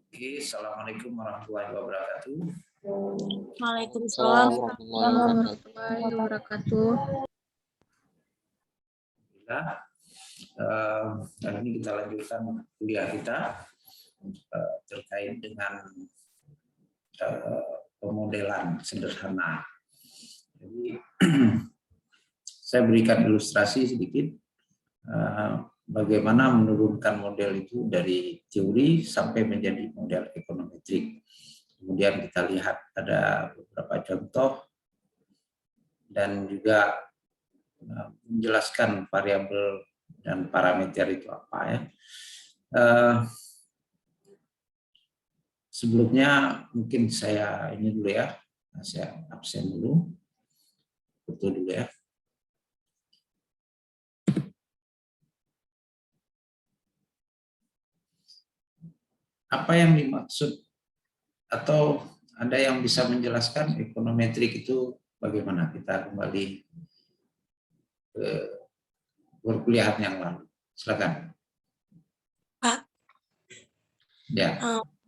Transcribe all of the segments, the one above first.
Oke, Assalamualaikum warahmatullahi wabarakatuh. Waalaikumsalam warahmatullahi wabarakatuh. Kali ini kita lanjutkan kuliah kita terkait dengan pemodelan sederhana. Jadi saya berikan ilustrasi sedikit bagaimana menurunkan model itu dari teori sampai menjadi model ekonometrik. Kemudian kita lihat ada beberapa contoh dan juga menjelaskan variabel dan parameter itu apa ya. Sebelumnya mungkin saya ini dulu ya, saya absen dulu, foto dulu ya. Apa yang dimaksud atau ada yang bisa menjelaskan ekonometrik itu bagaimana? Kita kembali ke perkuliahan yang lalu. Silakan. Pak. Ya.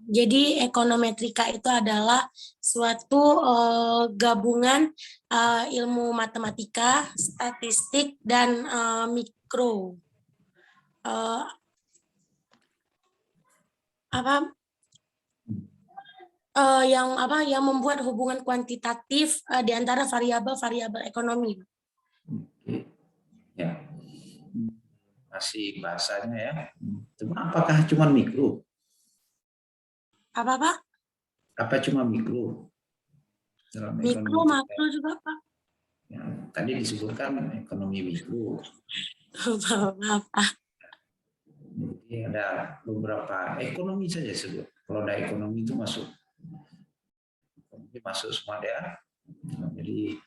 Jadi ekonometrika itu adalah suatu gabungan ilmu matematika, statistik, dan mikro. Yang membuat hubungan kuantitatif di antara variabel-variabel ekonomi. Oke. Ya. Masih bahasanya ya. Apakah cuma mikro? Apa, Pak? Apa cuma mikro? Mikro, makro juga, Pak. Ya, tadi disebutkan ekonomi mikro. Pak. Jadi ada beberapa ekonomi saja sebut. Kalau ada ekonomi itu masuk semua daerah. Jadi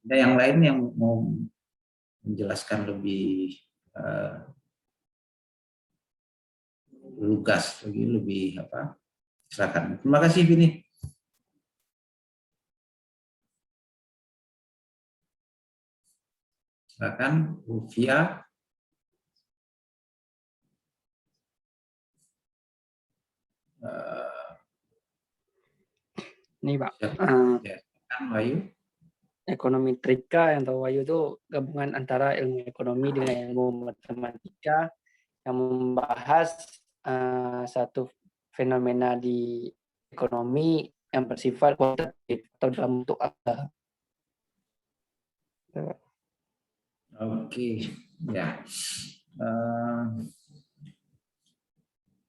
ada yang lain yang mau menjelaskan lebih lugas, lebih apa? Silakan. Terima kasih Vini. Silakan Rufia. Nih Pak, Wahyu. ekonometrika yang tahu Wahyu itu gabungan antara ilmu ekonomi dengan ilmu matematika yang membahas satu fenomena di ekonomi yang bersifat kuantitatif atau dalam bentuk angka. Oke, ya.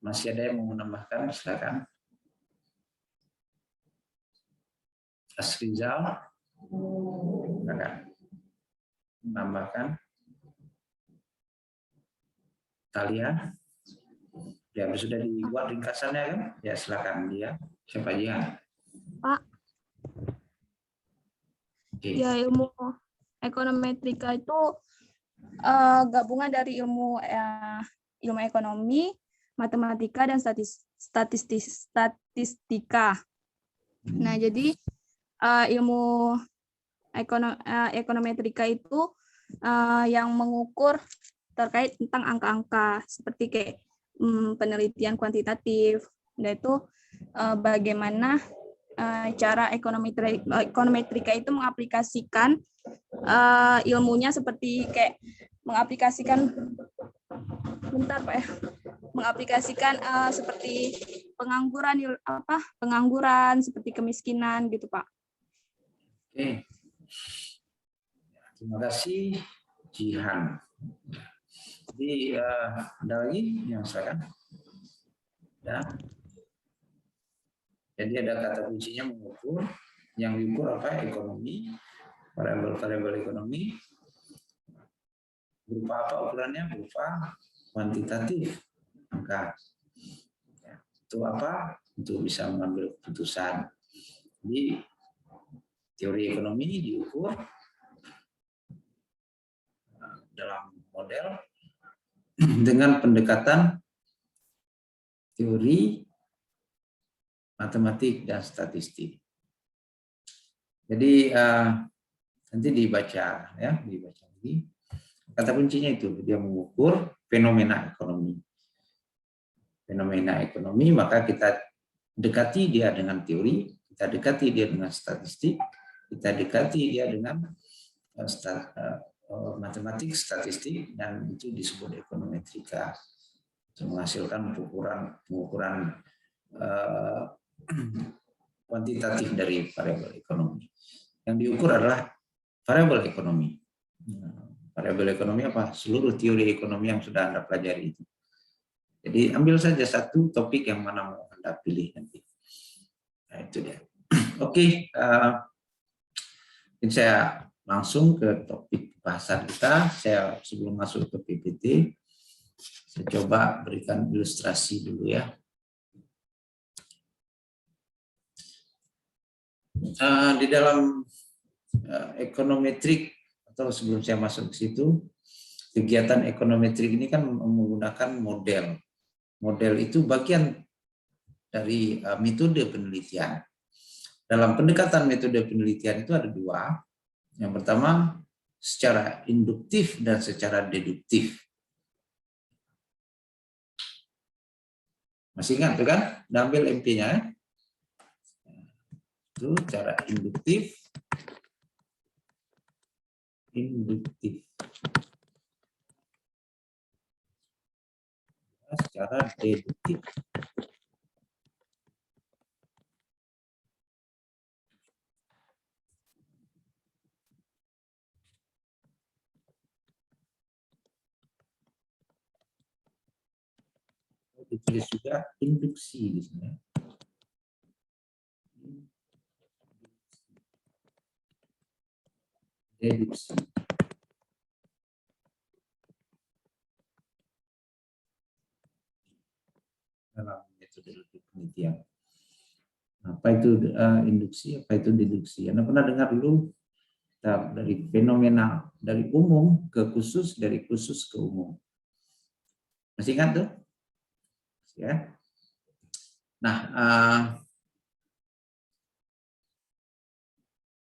Masih ada yang mau menambahkan? Silakan. Asrizal, silakan menambahkan. Talia, ya sudah dibuat ringkasannya kan? Ya silakan dia. Siapa dia? Pak. Okay. Ya, ilmu ekonometrika itu gabungan dari ilmu ekonomi, matematika, dan statistika. Nah, jadi ilmu ekonometrika itu yang mengukur terkait tentang angka-angka seperti kayak penelitian kuantitatif, dan itu bagaimana cara ekonometrika itu mengaplikasikan ilmunya seperti kayak mengaplikasikan mengaplikasikan seperti pengangguran seperti kemiskinan gitu Pak. Oke. Terima kasih Jihan. Jadi ada lagi yang silakan. Ya. Jadi ada kata kuncinya mengukur. Yang diukur apa? Ekonomi, variabel ekonomi. Berupa apa ukurannya? Berupa kuantitatif, angka. Ya, itu apa? Untuk bisa mengambil keputusan. Jadi teori ekonomi ini diukur dalam model dengan pendekatan teori, matematik, dan statistik. Jadi nanti dibaca lagi. Kata kuncinya itu dia mengukur fenomena ekonomi. fenomena ekonomi, maka kita dekati dia dengan teori, kita dekati dia dengan statistik, kita dekati dia dengan matematik, statistik, dan itu disebut ekonometrika, menghasilkan pengukuran kuantitatif dari variabel ekonomi. Yang diukur adalah variabel ekonomi. Variabel ekonomi apa? Seluruh teori ekonomi yang sudah Anda pelajari itu. Jadi ambil saja satu topik yang mana mau Anda pilih nanti. Nah, itu dia. Oke, saya langsung ke topik bahasan kita. Saya sebelum masuk ke PPT, saya coba berikan ilustrasi dulu ya. Di dalam ekonometrik, atau sebelum saya masuk ke situ, kegiatan ekonometrik ini kan menggunakan model. Model itu bagian dari metode penelitian. Dalam pendekatan metode penelitian itu ada dua. Yang pertama, secara induktif dan secara deduktif. Masih ingat tuh kan? Ambil MP-nya ya. Itu cara induktif. Secara deduktif. Ditulis juga induksi di sini. Deduksi. Dalam metode penelitian. Apa itu induksi, apa itu deduksi? Anda pernah dengar dulu dari fenomena dari umum ke khusus, dari khusus ke umum. Masih ingat tuh? Ya. Nah,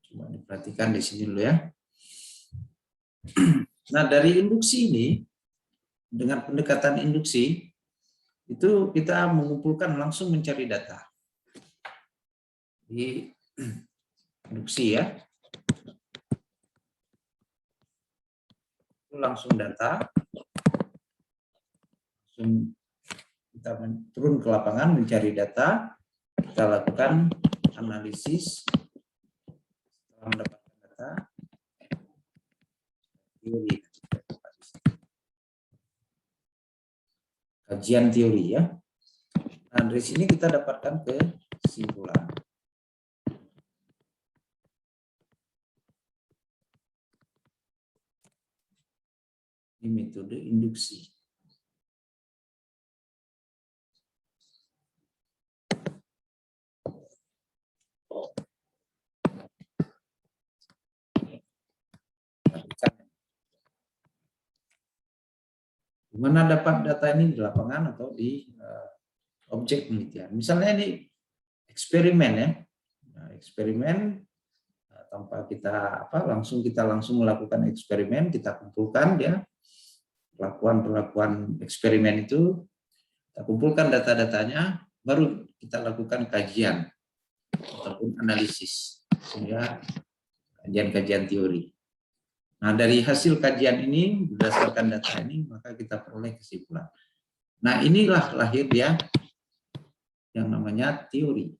coba diperhatikan di sini dulu ya. Nah, dari induksi ini, dengan pendekatan induksi, itu kita mengumpulkan langsung mencari data. Di induksi ya. Itu langsung data. Langsung kita turun ke lapangan mencari data, kita lakukan analisis, setelah mendapatkan data, teori, kajian teori ya. Nah, dari sini kita dapatkan kesimpulan. Ini metode induksi. Di mana dapat data ini, di lapangan atau di objek penelitian. Misalnya ini eksperimen ya. Nah, eksperimen tanpa kita kita langsung melakukan eksperimen, kita kumpulkan ya perlakuan eksperimen itu, kita kumpulkan data-datanya, baru kita lakukan kajian ataupun analisis, sehingga kajian-kajian teori. Nah, dari hasil kajian ini, berdasarkan data ini, maka kita peroleh kesimpulan. Nah, inilah lahir dia yang namanya teori.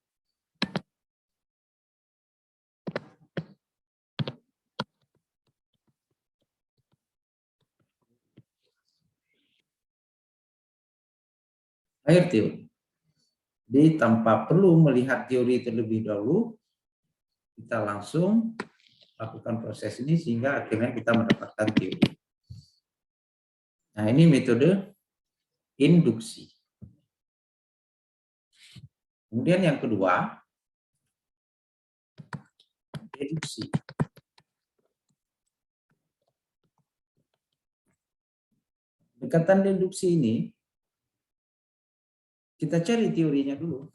Lahir teori. Jadi, tanpa perlu melihat teori terlebih dahulu, kita langsung lakukan proses ini sehingga akhirnya kita mendapatkan teori. Nah, ini metode induksi. Kemudian yang kedua, deduksi. Pendekatan deduksi ini, kita cari teorinya dulu.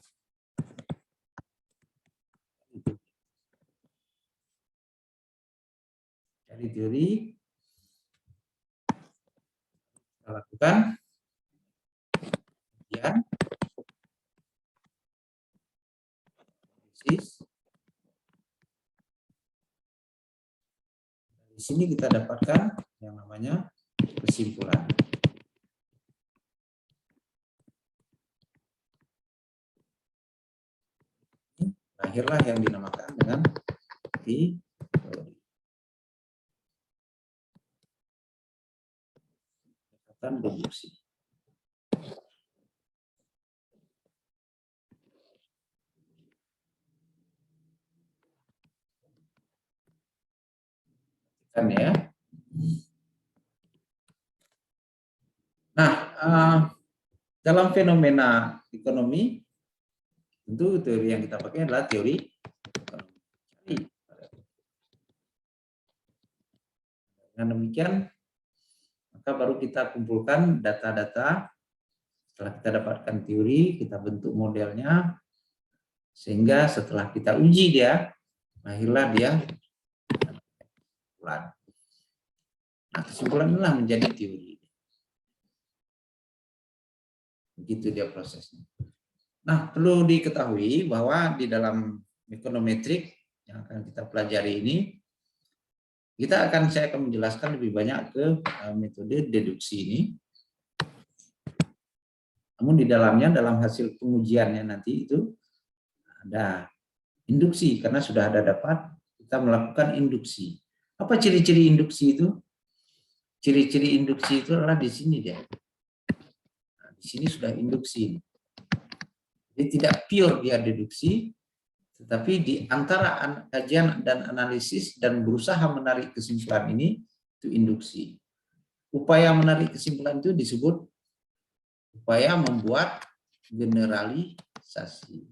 Cari teori, kita lakukan kajian, sini kita dapatkan yang namanya kesimpulan. Lahirlah yang dinamakan dengan teori. Pendekatan deduksi. Kan ya. Nah, dalam fenomena ekonomi, tentu teori yang kita pakai adalah teori ekonomi. Dengan demikian, maka baru kita kumpulkan data-data. Setelah kita dapatkan teori, kita bentuk modelnya, sehingga setelah kita uji dia, lahirlah dia kesimpulan. Nah, kesimpulan inilah menjadi teori. Begitu dia prosesnya. Nah, perlu diketahui bahwa di dalam ekonometrik yang akan kita pelajari ini, saya akan menjelaskan lebih banyak ke metode deduksi ini. Namun di dalamnya, dalam hasil pengujiannya nanti itu ada induksi, karena sudah ada dapat kita melakukan induksi. Apa ciri-ciri induksi itu? Ciri-ciri induksi itu adalah di sini dia. Nah, di sini sudah induksi. Jadi tidak pure dia deduksi, tetapi di antara kajian dan analisis dan berusaha menarik kesimpulan ini, itu induksi. Upaya menarik kesimpulan itu disebut upaya membuat generalisasi.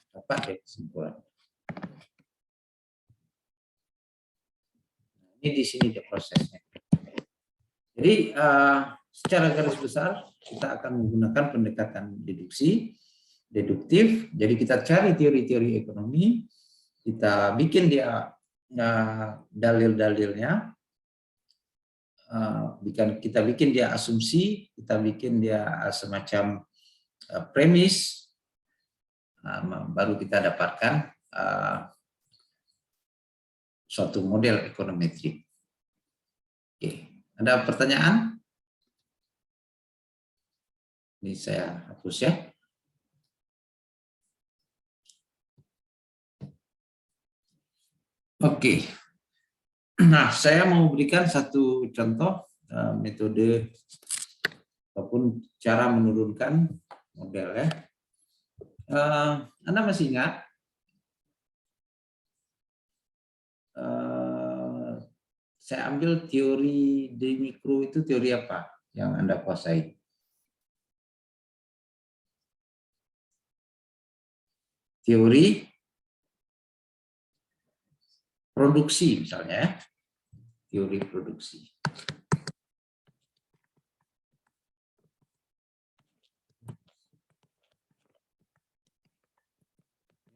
Dapat ya kesimpulan. Ini di sini dia prosesnya. Jadi secara garis besar kita akan menggunakan pendekatan deduksi, deduktif. Jadi kita cari teori-teori ekonomi, kita bikin dia dalil-dalilnya, kita bikin dia asumsi, kita bikin dia semacam premis, baru kita dapatkan suatu model ekonometrik. Oke, ada pertanyaan? Ini saya hapus ya. Oke. Nah, saya mau berikan satu contoh metode ataupun cara menurunkan model ya. Anda masih ingat? Saya ambil teori di mikro itu teori apa yang Anda kuasai? Teori produksi misalnya ya. Teori produksi.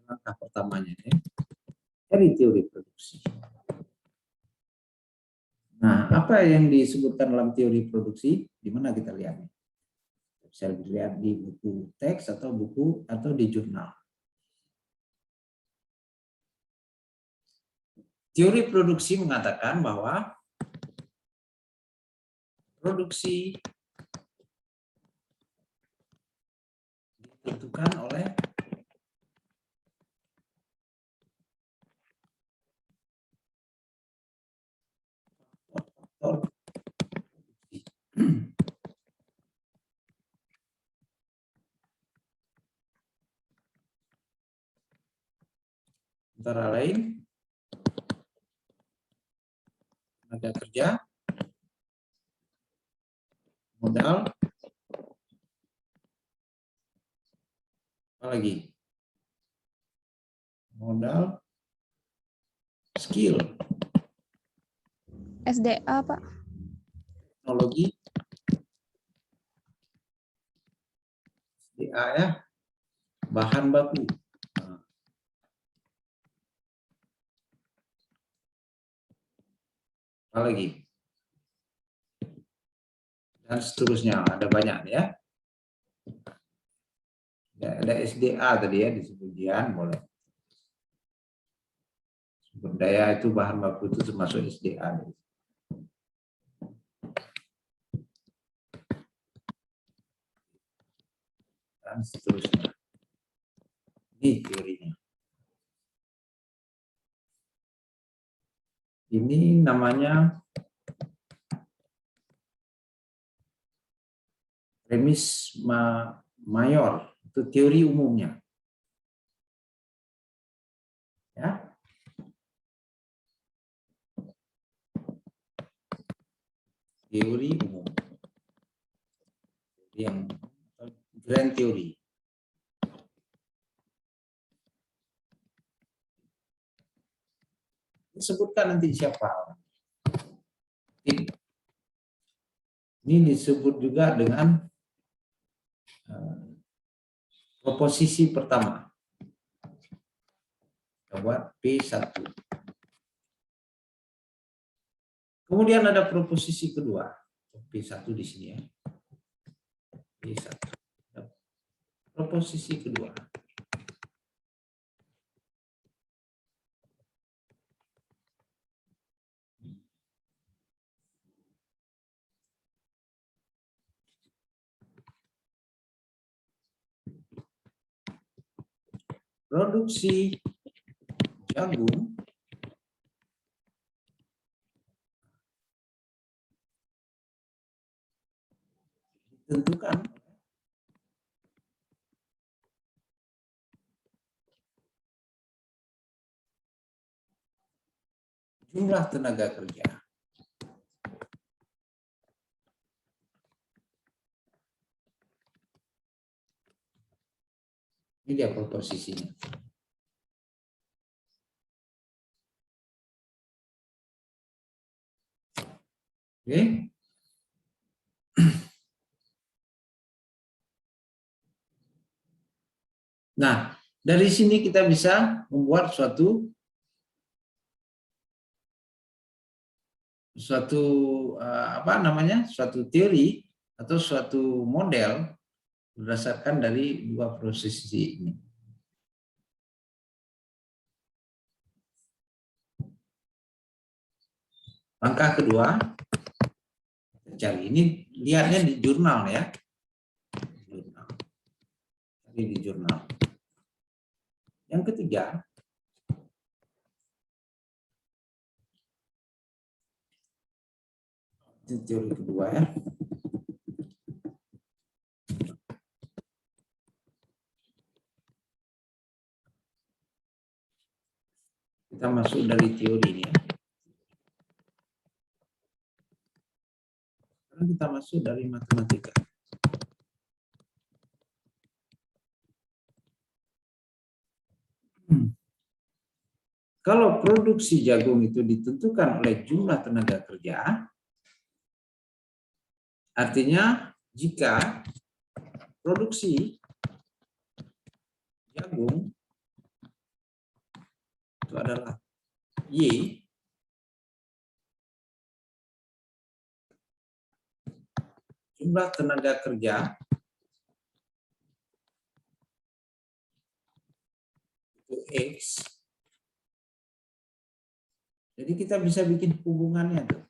Langkah pertamanya ya. Dari teori produksi. Nah, apa yang disebutkan dalam teori produksi? Di mana kita lihatnya? Bisa dilihat di buku teks atau buku atau di jurnal. Teori produksi mengatakan bahwa produksi ditentukan oleh faktor produksi. Antara lain tenaga kerja, modal, apa lagi? Modal, skill, SDA, Pak. teknologi, SDA ya, bahan baku. Apa lagi? Dan seterusnya, ada banyak ya. Ada SDA tadi ya disebut Jian, boleh. Sumber daya itu bahan baku itu termasuk SDA. Dan seterusnya. Ini teorinya. Ini namanya premis mayor, itu teori umumnya. Ya. Teori umum. Yang grand teori. Disebutkan nanti siapa. Ini disebut juga dengan proposisi pertama. Kita buat P1. Kemudian ada proposisi kedua. P1 di sini ya. P1. Proposisi kedua. Produksi jagung ditentukan jumlah tenaga kerja. Ini dia proposisinya. Oke. Nah, dari sini kita bisa membuat suatu suatu teori atau suatu model berdasarkan dari dua proposisi ini. Langkah kedua, cari ini, lihatnya di jurnal ya. Cari di jurnal. Yang ketiga, ini teori kedua ya. Kita masuk dari teori ini ya. Sekarang kita masuk dari matematika. Kalau produksi jagung itu ditentukan oleh jumlah tenaga kerja, artinya jika produksi jagung itu adalah Y, jumlah tenaga kerja itu X, jadi kita bisa bikin hubungannya tuh.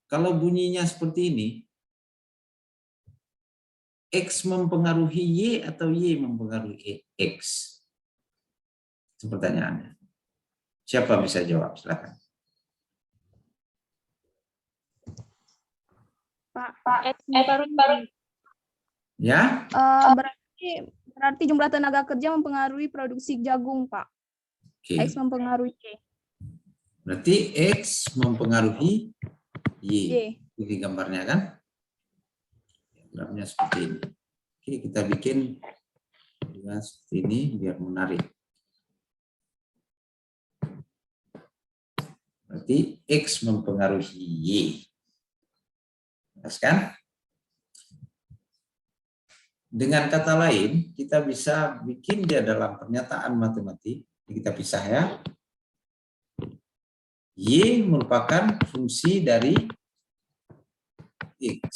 Kalau bunyinya seperti ini, X mempengaruhi Y atau Y mempengaruhi X? Itu pertanyaannya. Siapa bisa jawab? Silakan. Pak, Ya? Berarti jumlah tenaga kerja mempengaruhi produksi jagung, Pak. Oke. X mempengaruhi Y. Berarti X mempengaruhi Y. Y. Ini gambarnya kan? Diagramnya seperti ini. Oke, kita bikin dengan seperti ini biar menarik. Berarti X mempengaruhi Y. Jelas kan? Dengan kata lain, kita bisa bikin dia dalam pernyataan matematik. Kita pisah ya. Y merupakan fungsi dari X.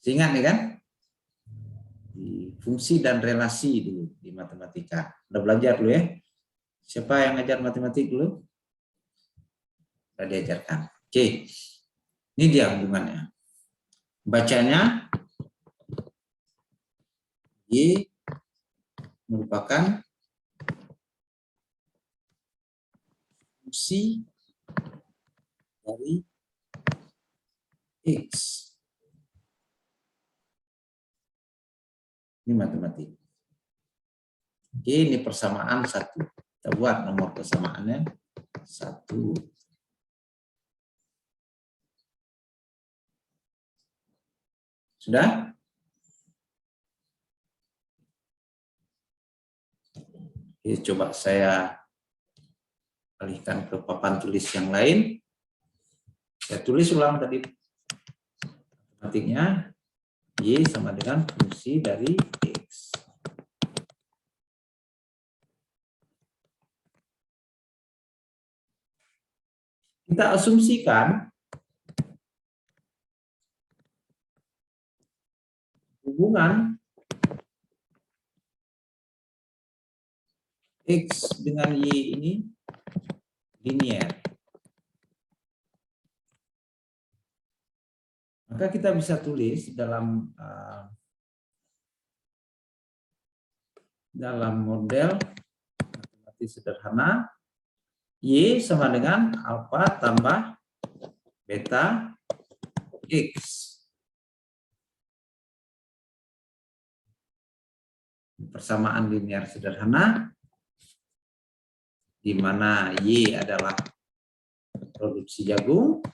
Ingat nih kan? Di fungsi dan relasi dulu di matematika. Udah belajar dulu ya? Siapa yang ngajar matematik dulu? Udah diajarkan. Oke. Ini dia hubungannya. Bacanya Y merupakan fungsi dari X. Ini matematik. Oke, ini persamaan 1. Kita buat nomor persamaannya 1. Sudah? Oke, coba saya alihkan ke papan tulis yang lain. Saya tulis ulang tadi matematiknya. Y sama dengan fungsi dari X. Kita asumsikan hubungan X dengan Y ini linear. Maka kita bisa tulis dalam model matematis sederhana, Y sama dengan alfa tambah beta X. Persamaan linear sederhana, di mana Y adalah produksi jagung,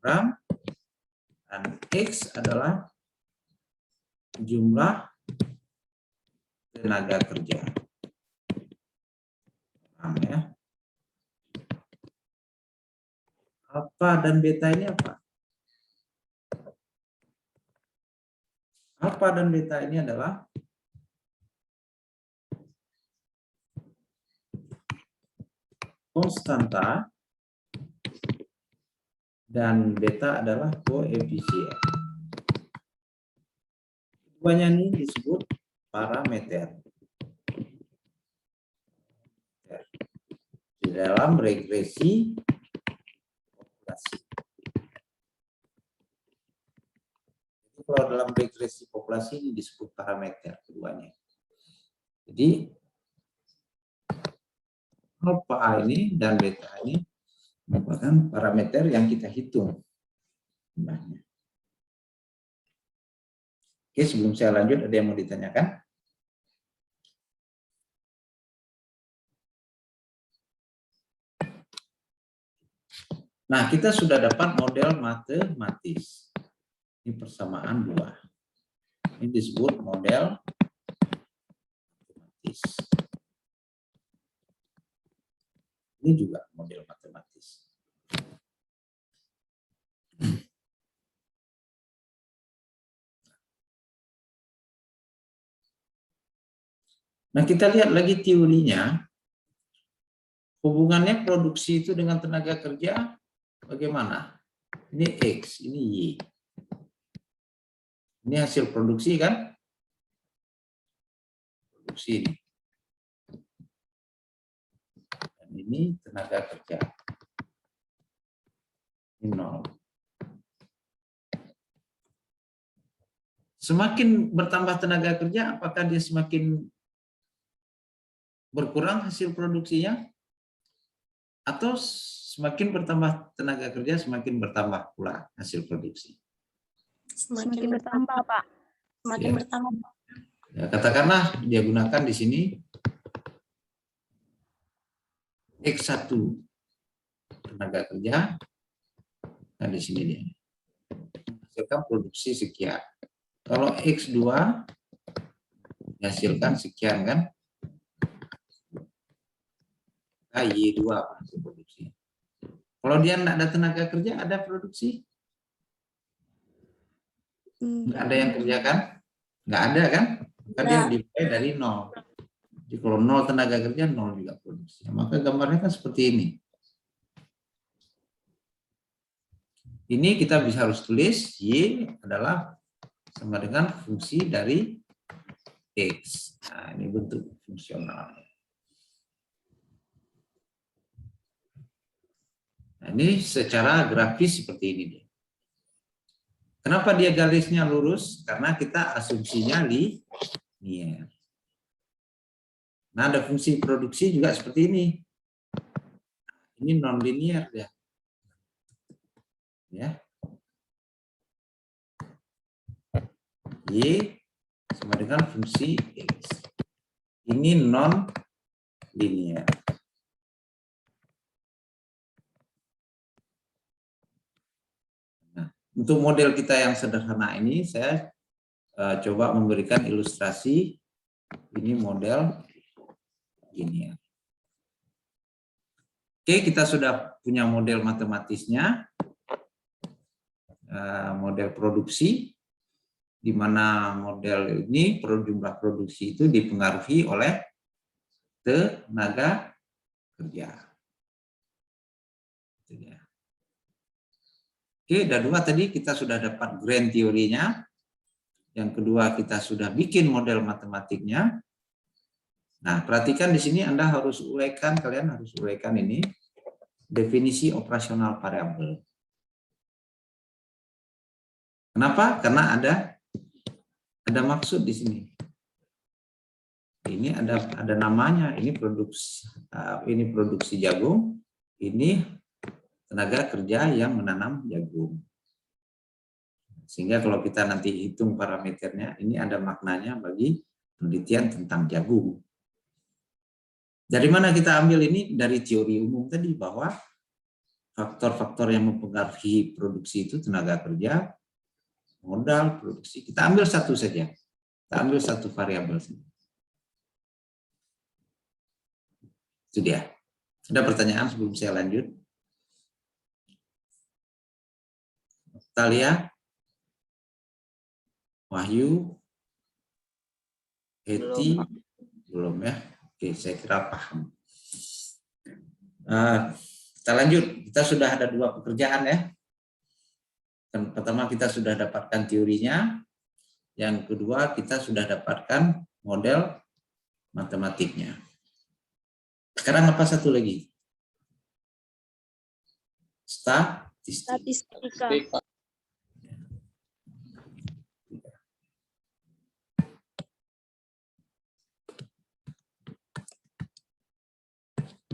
dan X adalah jumlah tenaga kerja. Paham ya? Alfa dan beta ini apa? Alfa dan beta ini adalah konstanta dan beta adalah koefisien. Keduanya ini disebut parameter. Di dalam regresi populasi. Jadi kalau dalam regresi populasi ini disebut parameter keduanya. Jadi alfa ini dan beta ini merupakan parameter yang kita hitung. Oke, sebelum saya lanjut, ada yang mau ditanyakan? Nah, kita sudah dapat model matematis. Ini persamaan 2. Ini disebut model matematis. Ini juga model matematis. Nah, kita lihat lagi teorinya. Hubungannya produksi itu dengan tenaga kerja bagaimana? Ini X, ini Y. Ini hasil produksi kan? Produksi ini. Dan ini tenaga kerja. Ini 0. Semakin bertambah tenaga kerja, apakah dia semakin berkurang hasil produksinya? Atau semakin bertambah tenaga kerja, semakin bertambah pula hasil produksi? Semakin bertambah, Pak. Semakin Ya. bertambah. Ya, katakanlah dia gunakan di sini X1 tenaga kerja, nah di sini dia hasilkan produksi sekian. Kalau X2 dihasilkan sekian kan? Y2 hasil produksi. Kalau dia tidak ada tenaga kerja, ada produksi? Nggak ada yang kerjakan? Nggak ada kan? Maka dia dimulai dari 0. Jadi kalau 0 tenaga kerja, 0 juga produksi. Maka gambarnya kan seperti ini. Ini kita bisa harus tulis Y adalah sama dengan fungsi dari X. Nah, ini bentuk fungsional. Nah, ini secara grafis seperti ini. Kenapa dia garisnya lurus? Karena kita asumsinya linear. Nah, ada fungsi produksi juga seperti ini. Ini non-linear ya. Ya. Y sama dengan fungsi X. Ini non-linear. Nah, untuk model kita yang sederhana ini, saya coba memberikan ilustrasi. Ini model linear. Oke, kita sudah punya model matematisnya, model produksi, di mana model ini jumlah produksi itu dipengaruhi oleh tenaga kerja. Oke, ada dua tadi kita sudah dapat grand teorinya. Yang kedua kita sudah bikin model matematiknya. Nah, perhatikan di sini Anda harus uraikan, kalian harus uraikan ini definisi operasional variabel. Kenapa? Karena ada maksud di sini. Ini ada namanya, ini produksi jagung, ini tenaga kerja yang menanam jagung. Sehingga kalau kita nanti hitung parameternya, ini ada maknanya bagi penelitian tentang jagung. Dari mana kita ambil ini? Dari teori umum tadi, bahwa faktor-faktor yang mempengaruhi produksi itu tenaga kerja, modal, produksi. Kita ambil satu saja. Kita ambil satu variabel saja. Itu dia. Ada pertanyaan sebelum saya lanjut? Talia? Wahyu? Eti? Belum ya? Oke, saya kira paham. Kita lanjut. Kita sudah ada dua pekerjaan ya. Yang pertama kita sudah dapatkan teorinya. Yang kedua kita sudah dapatkan model matematiknya. Sekarang apa satu lagi? Statistika.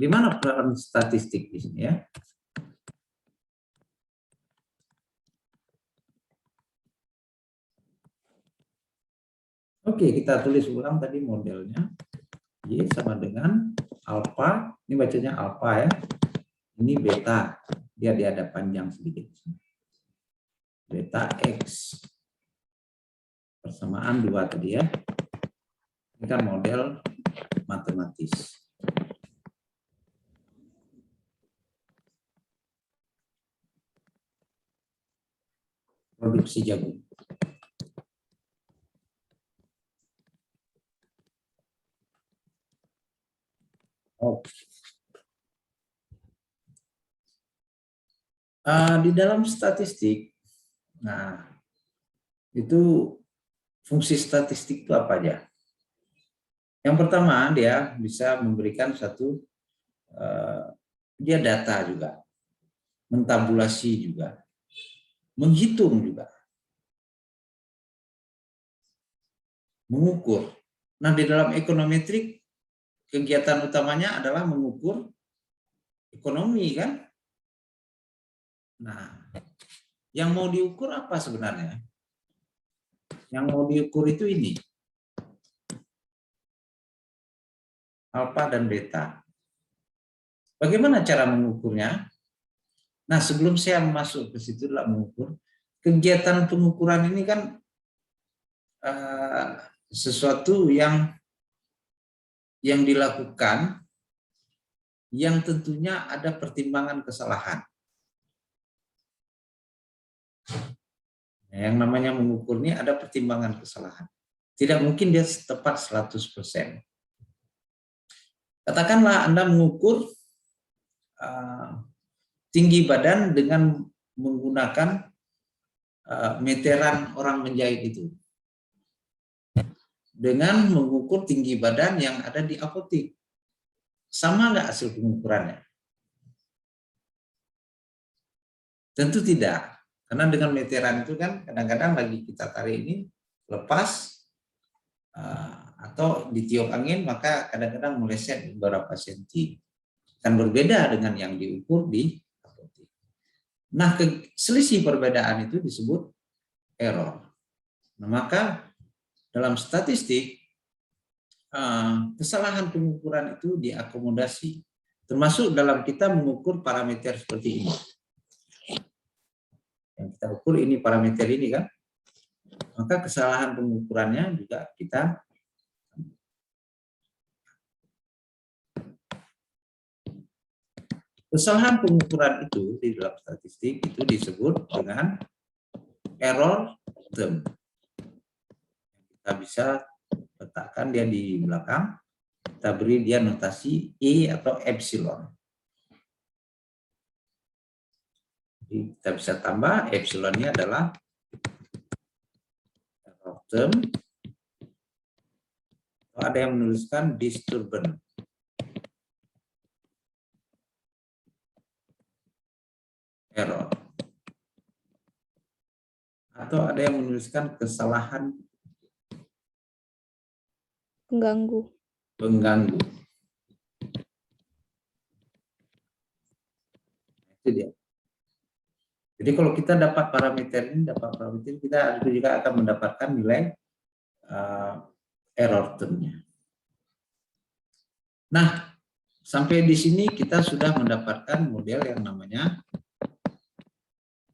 Di mana peran statistik di sini ya? Oke, kita tulis ulang tadi modelnya. Y sama dengan alfa, ini bacanya alfa ya. Ini beta, dia ada panjang sedikit. Beta X. Persamaan 2 tadi ya. Ini kan model matematis. Produksi jagung. Di dalam statistik, nah itu fungsi statistik itu apa aja? Yang pertama dia bisa memberikan dia data juga, mentabulasi juga, menghitung juga, mengukur. Nah di dalam ekonometrik kegiatan utamanya adalah mengukur ekonomi kan. Nah, yang mau diukur apa sebenarnya? Yang mau diukur itu ini. Alfa dan beta. Bagaimana cara mengukurnya? Nah, sebelum saya masuk ke situ adalah mengukur. Kegiatan pengukuran ini kan sesuatu yang dilakukan yang tentunya ada pertimbangan kesalahan. Yang namanya mengukur ini ada pertimbangan kesalahan. Tidak mungkin dia tepat 100%. Katakanlah Anda mengukur tinggi badan dengan menggunakan meteran orang menjahit itu dengan mengukur tinggi badan yang ada di apotik. Sama nggak hasil pengukurannya? Tentu tidak. Karena dengan meteran itu kan kadang-kadang lagi kita tarik ini lepas atau ditiup angin, maka kadang-kadang meleset beberapa senti. Kan berbeda dengan yang diukur di apotik. Nah, selisih perbedaan itu disebut error. Nah, maka dalam statistik kesalahan pengukuran itu diakomodasi, termasuk dalam kita mengukur parameter seperti ini. Yang kita ukur ini parameter ini kan, maka kesalahan pengukurannya juga kita kesalahan pengukuran itu di dalam statistik itu disebut dengan error term. Kita bisa letakkan dia di belakang, kita beri dia notasi E atau epsilon. Jadi kita bisa tambah epsilonnya adalah error term. Ada yang menuliskan disturbance. Error. Atau ada yang menuliskan kesalahan Pengganggu. Itu dia. Jadi kalau kita dapat parameter ini, kita juga akan mendapatkan nilai error termnya. Nah, sampai di sini kita sudah mendapatkan model yang namanya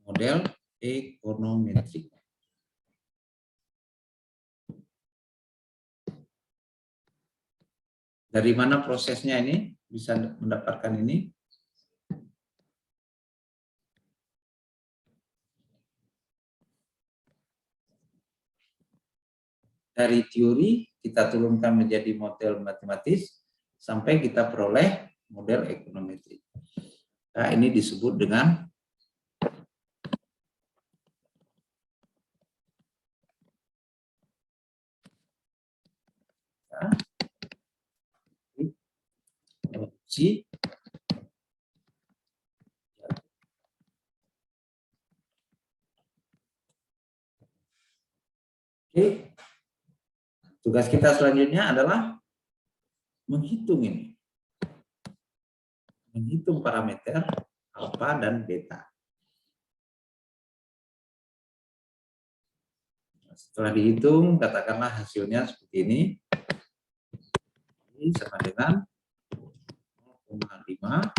model ekonometrik. Dari mana prosesnya ini bisa mendapatkan ini? Dari teori kita turunkan menjadi model matematis sampai kita peroleh model ekonometrik. Nah, ini disebut dengan produksi. Oke. Tugas kita selanjutnya adalah menghitung ini. Menghitung parameter alfa dan beta. Setelah dihitung, katakanlah hasilnya seperti ini. Ini sama dengan 0,5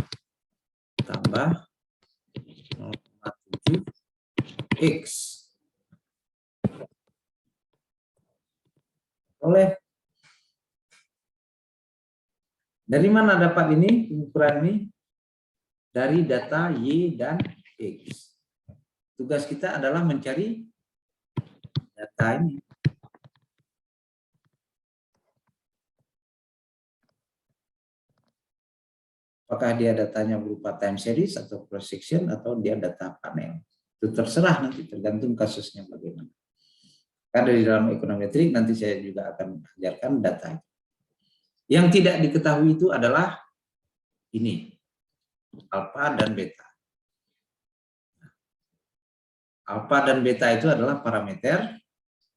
tambah 0,7 X. Oleh dari mana dapat ini pengukuran ini? Dari data Y dan X. Tugas kita adalah mencari data ini. Apakah dia datanya berupa time series atau cross section atau dia data panel. Itu terserah nanti, tergantung kasusnya bagaimana. Karena di dalam ekonometrik nanti saya juga akan ajarkan data. Yang tidak diketahui itu adalah ini, alfa dan beta. Alfa dan beta itu adalah parameter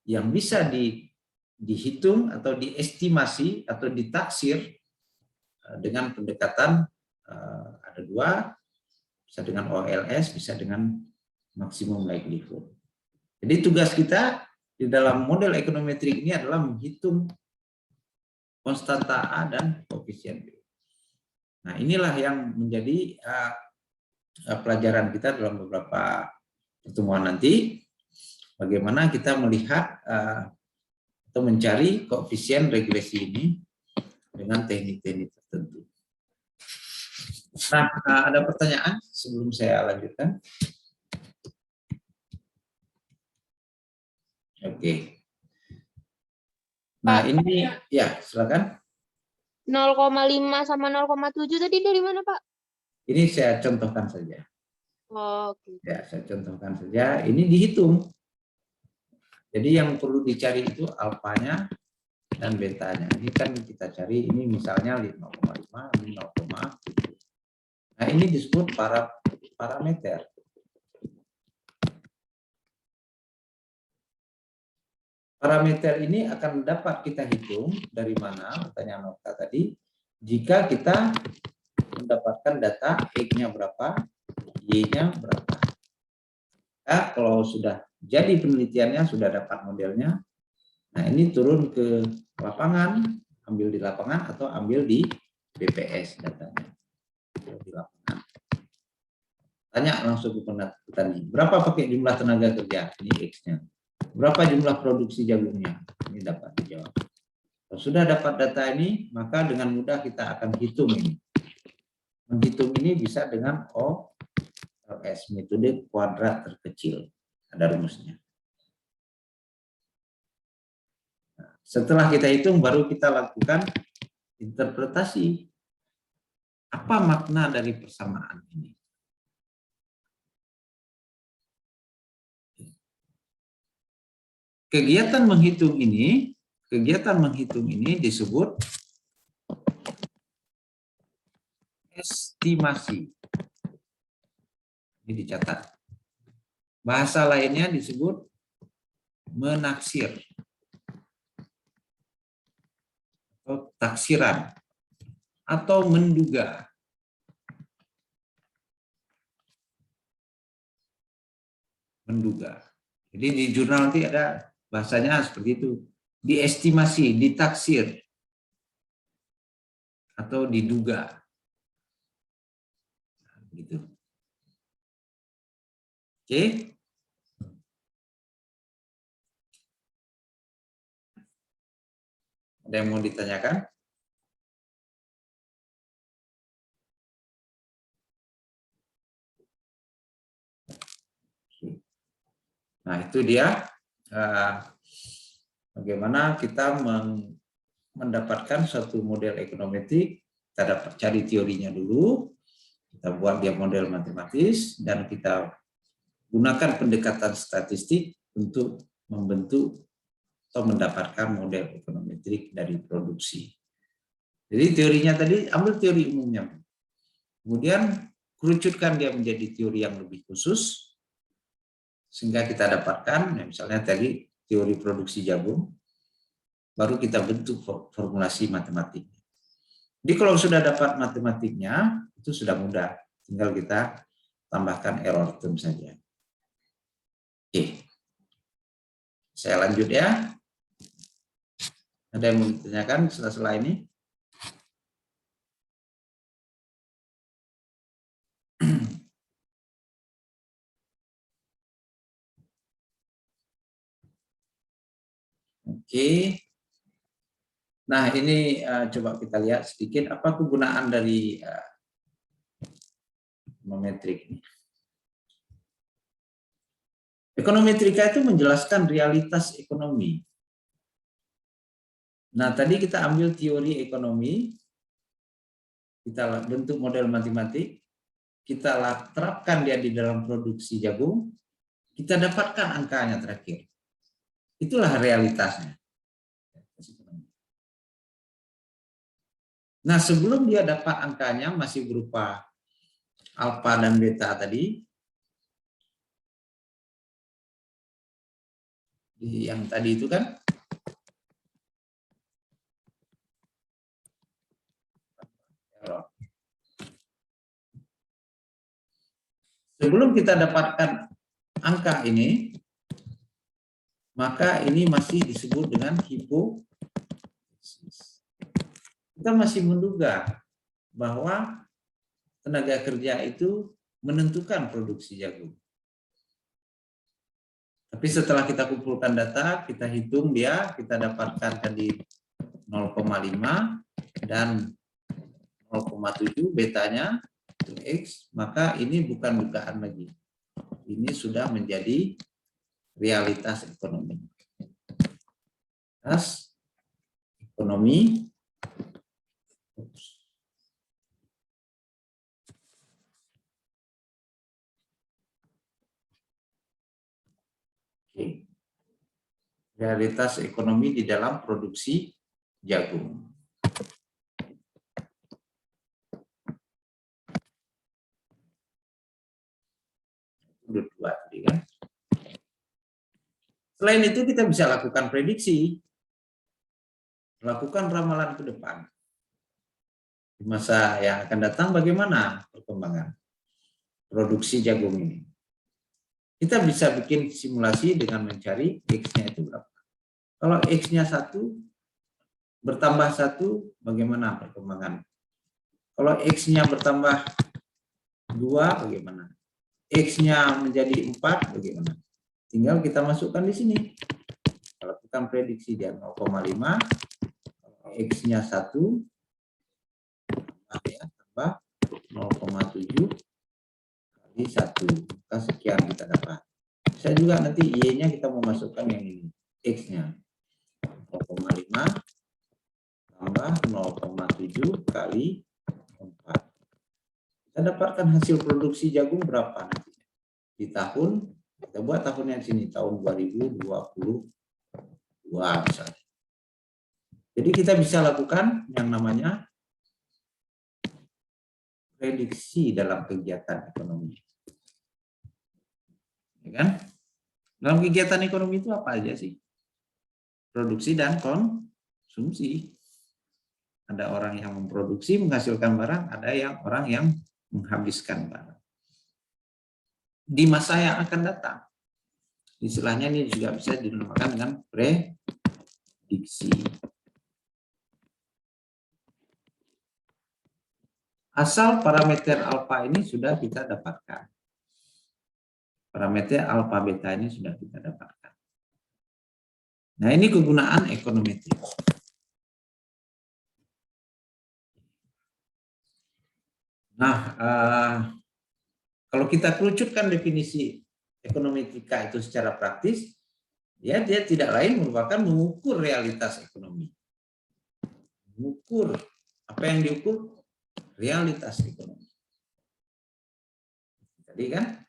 yang bisa dihitung atau diestimasi atau ditaksir dengan pendekatan ada dua, bisa dengan OLS, bisa dengan maksimum likelihood. Jadi tugas kita di dalam model ekonometrik ini adalah menghitung konstanta A dan koefisien B. Nah, inilah yang menjadi pelajaran kita dalam beberapa pertemuan nanti. Bagaimana kita melihat atau mencari koefisien regresi ini dengan teknik-teknik tertentu. Nah, ada pertanyaan sebelum saya lanjutkan? Oke. Nah, ini ya, silakan. 0,5 sama 0,7 tadi dari mana, Pak? Ini saya contohkan saja. Oke. Ya, saya contohkan saja, ini dihitung. Jadi yang perlu dicari itu alfanya dan betanya. Ini kan kita cari, ini misalnya 0,5, ini 0, nah ini disebut parameter. Parameter ini akan dapat kita hitung dari mana, pertanyaan Okta tadi, jika kita mendapatkan data X-nya berapa, Y-nya berapa. Nah, kalau sudah jadi penelitiannya, sudah dapat modelnya, nah ini turun ke lapangan, ambil di lapangan atau ambil di BPS datanya. Di lapangan. Tanya langsung ke petani, berapa pakai jumlah tenaga kerja, ini X-nya. Berapa jumlah produksi jagungnya, ini dapat dijawab. Kalau sudah dapat data ini, maka dengan mudah kita akan hitung ini. Menghitung ini bisa dengan OLS, metode kuadrat terkecil. Ada rumusnya. Nah, setelah kita hitung, baru kita lakukan interpretasi. Apa makna dari persamaan ini? Kegiatan menghitung ini disebut estimasi. Ini dicatat. Bahasa lainnya disebut menaksir atau taksiran atau menduga. Jadi di jurnal nanti ada bahasanya seperti itu. Diestimasi, ditaksir, atau diduga. Gitu. Oke. Ada yang mau ditanyakan? Nah, itu dia bagaimana kita mendapatkan suatu model ekonometrik. Kita dapat cari teorinya dulu, kita buat dia model matematis, dan kita gunakan pendekatan statistik untuk membentuk atau mendapatkan model ekonometrik dari produksi. Jadi teorinya tadi ambil teori umumnya, kemudian kerucutkan dia menjadi teori yang lebih khusus, sehingga kita dapatkan, misalnya tadi teori produksi jagung, baru kita bentuk formulasi matematik. Jadi kalau sudah dapat matematiknya, itu sudah mudah, tinggal kita tambahkan error term saja. Oke, saya lanjut ya. Ada yang mau ditanyakan setelah ini? Oke. Nah, ini coba kita lihat sedikit apa kegunaan dari ekonometrik ini. Ekonometrika itu menjelaskan realitas ekonomi. Nah, tadi kita ambil teori ekonomi, kita bentuk model matematik, kita terapkan dia di dalam produksi jagung, kita dapatkan angkanya terakhir. Itulah realitasnya. Nah, sebelum dia dapat angkanya masih berupa alfa dan beta tadi, yang tadi itu kan, sebelum kita dapatkan angka ini, maka ini masih disebut dengan hipotesis. Kita masih menduga bahwa tenaga kerja itu menentukan produksi jagung. Tapi setelah kita kumpulkan data, kita hitung dia, kita dapatkan tadi 0,5 dan 0,7 betanya itu X, maka ini bukan dugaan lagi. Ini sudah menjadi realitas ekonomi. Realitas ekonomi. Oke. Realitas ekonomi di dalam produksi jagung. Udah dua tadi kan. Selain itu kita bisa lakukan prediksi, lakukan ramalan ke depan. Di masa yang akan datang bagaimana perkembangan produksi jagung ini. Kita bisa bikin simulasi dengan mencari X-nya itu berapa. Kalau X-nya 1, bertambah 1, bagaimana perkembangan? Kalau X-nya bertambah 2, bagaimana? X-nya menjadi 4, bagaimana? Tinggal kita masukkan di sini. Lakukan prediksi dia 0,5, X-nya 1, tambah 0,7 kali 1, maka sekian kita dapat. Bisa juga nanti Y-nya kita mau masukkan yang ini, X-nya 0,5 tambah 0,7 kali 4. Kita dapatkan hasil produksi jagung berapa nanti di tahun, kita buat tahunnya di sini, tahun 2022 misalnya. Jadi kita bisa lakukan yang namanya prediksi dalam kegiatan ekonomi. Ya kan? Dalam kegiatan ekonomi itu apa aja sih? Produksi dan konsumsi. Ada orang yang memproduksi, menghasilkan barang, ada yang orang yang menghabiskan barang. Di masa yang akan datang, istilahnya ini juga bisa dinamakan dengan prediksi. Asal parameter alfa ini sudah kita dapatkan. Parameter alfa beta ini sudah kita dapatkan. Nah, ini kegunaan ekonometrik. Nah, kalau kita kerucutkan definisi ekonometrika itu secara praktis, ya dia tidak lain merupakan mengukur realitas ekonomi. Mengukur apa yang diukur? Realitas ekonomi. Tadi kan,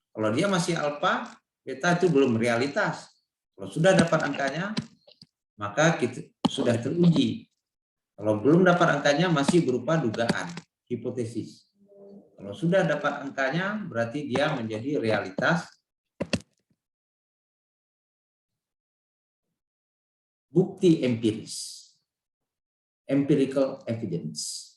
kalau dia masih alfa, beta itu belum realitas. Kalau sudah dapat angkanya, maka kita sudah teruji. Kalau belum dapat angkanya, masih berupa dugaan, hipotesis. Kalau sudah dapat angkanya, berarti dia menjadi realitas. Bukti empiris. Empirical evidence.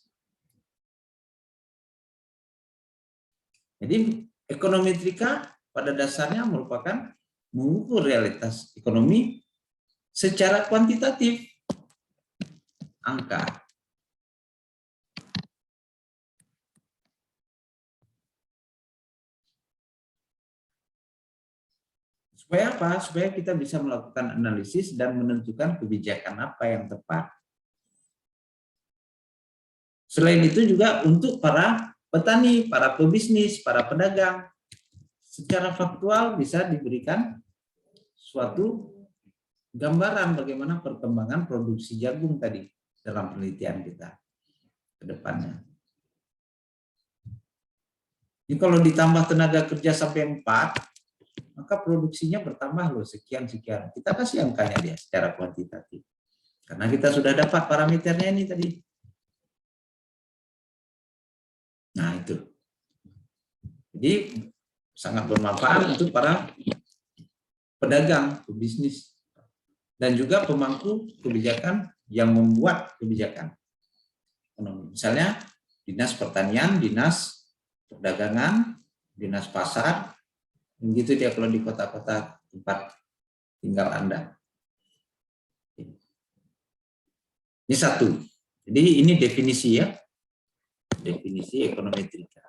Jadi ekonometrika pada dasarnya merupakan mengukur realitas ekonomi secara kuantitatif, angka. Supaya apa? Supaya kita bisa melakukan analisis dan menentukan kebijakan apa yang tepat. Selain itu juga untuk para petani, para pebisnis, para pedagang, secara faktual bisa diberikan suatu gambaran bagaimana perkembangan produksi jagung tadi dalam penelitian kita ke depannya. Jadi kalau ditambah tenaga kerja sampai 4, maka produksinya bertambah loh sekian-sekian. Kita kasih angkanya dia secara kuantitatif. Karena kita sudah dapat parameternya ini tadi. Nah itu. Jadi sangat bermanfaat untuk para pedagang, pebisnis, dan juga pemangku kebijakan yang membuat kebijakan ekonomi. Misalnya dinas pertanian, dinas perdagangan, dinas pasar, begitu dia kalau di kota-kota tempat tinggal Anda. Ini satu. Jadi ini definisi ya, definisi ekonometrika.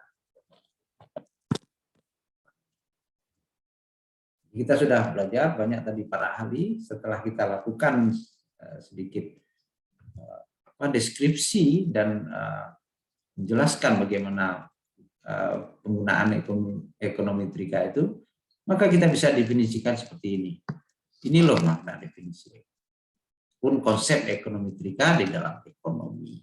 Kita sudah belajar banyak tadi para ahli. Setelah kita lakukan sedikit deskripsi dan menjelaskan bagaimana penggunaan ekonometrika itu, maka kita bisa definisikan seperti ini. Ini loh makna definisi. Pun konsep ekonometrika di dalam ekonomi.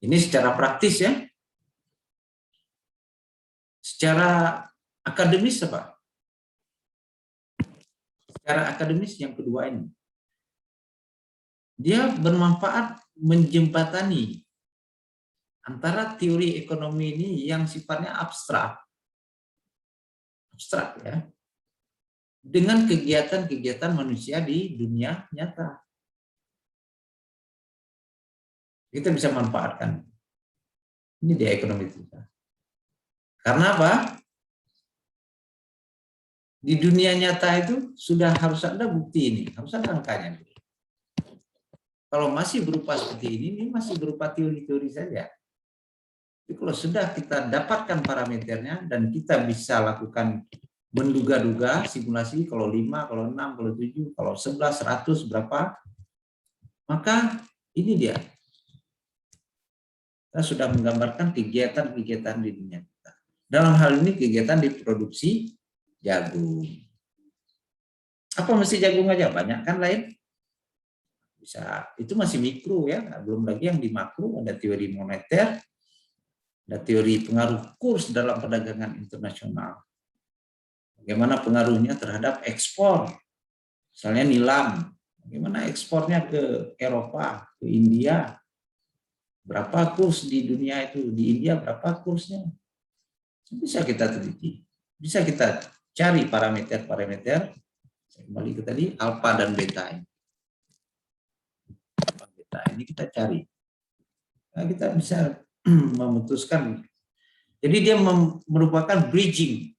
Ini secara praktis ya. Secara akademis apa? Secara akademis yang kedua ini, dia bermanfaat menjembatani antara teori ekonomi ini yang sifatnya abstrak ya, dengan kegiatan-kegiatan manusia di dunia nyata. Kita bisa manfaatkan. Ini dia ekonomi kita. Karena apa? Di dunia nyata itu sudah harus ada bukti ini, harus ada angkanya. Kalau masih berupa seperti ini masih berupa teori-teori saja. Jadi kalau sudah kita dapatkan parameternya dan kita bisa lakukan menduga-duga simulasi kalau 5, kalau 6, kalau 7, kalau 11, 100 berapa, maka ini dia. Kita sudah menggambarkan kegiatan-kegiatan di dunia kita. Dalam hal ini kegiatan di produksi jagung. Apa mesti jagung aja? Banyak kan lain? Bisa. Itu masih mikro ya. Belum lagi yang di makro, ada teori moneter, ada teori pengaruh kurs dalam perdagangan internasional. Bagaimana pengaruhnya terhadap ekspor. Misalnya nilam. Bagaimana ekspornya ke Eropa, ke India. Berapa kurs di dunia itu? Di India berapa kursnya? Bisa kita teliti. Bisa kita cari parameter-parameter. Saya kembali ke tadi, alfa dan beta ini. Alfa, beta ini kita cari. Nah, kita bisa memutuskan. Jadi dia merupakan bridging.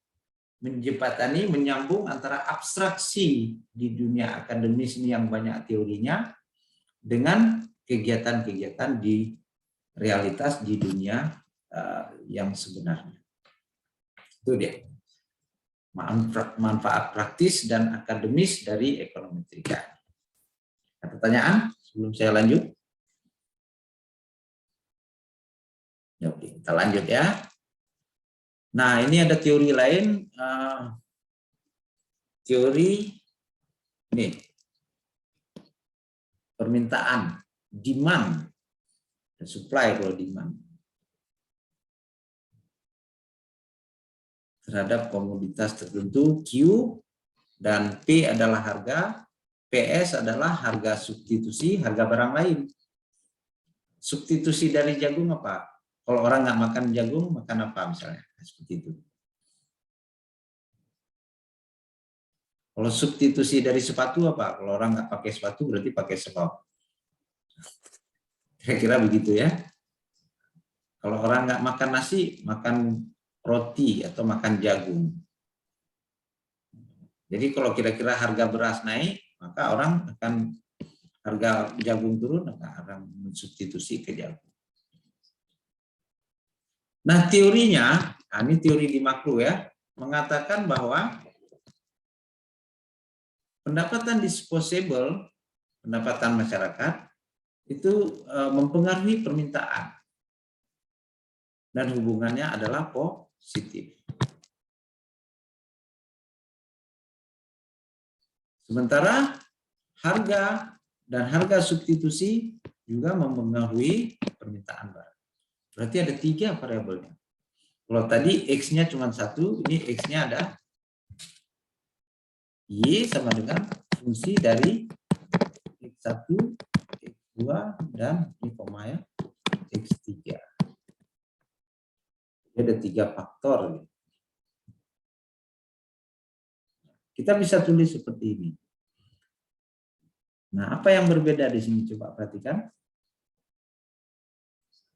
Menjembatani, menyambung antara abstraksi di dunia akademis ini yang banyak teorinya dengan kegiatan-kegiatan di realitas di dunia yang sebenarnya. Itu dia. Manfaat praktis dan akademis dari ekonometrika. Ada pertanyaan sebelum saya lanjut? Ya, oke, kita lanjut ya. Nah, ini ada teori lain. Teori ini. Permintaan, demand, dan supply kalau demand. Terhadap komoditas tertentu, Q dan P adalah harga, PS adalah harga substitusi, harga barang lain. Substitusi dari jagung apa? Kalau orang nggak makan jagung, makan apa misalnya? Seperti itu. Kalau substitusi dari sepatu apa? Kalau orang nggak pakai sepatu, berarti pakai selop. Kira-kira begitu ya. Kalau orang nggak makan nasi, makan roti atau makan jagung. Jadi kalau kira-kira harga beras naik, maka orang akan harga jagung turun, maka akan mensubstitusi ke jagung. Nah teorinya, ini teori di makro ya, mengatakan bahwa pendapatan disposable, pendapatan masyarakat, itu mempengaruhi permintaan. Dan hubungannya adalah positif. Sementara harga dan harga substitusi juga mempengaruhi permintaan barang. Berarti ada 3 variabelnya. Kalau tadi X-nya cuma 1, ini X-nya ada Y sama dengan fungsi dari X1, X2, dan ini koma ya, X3. Ada 3 faktor. Kita bisa tulis seperti ini. Nah, apa yang berbeda di sini? Coba perhatikan.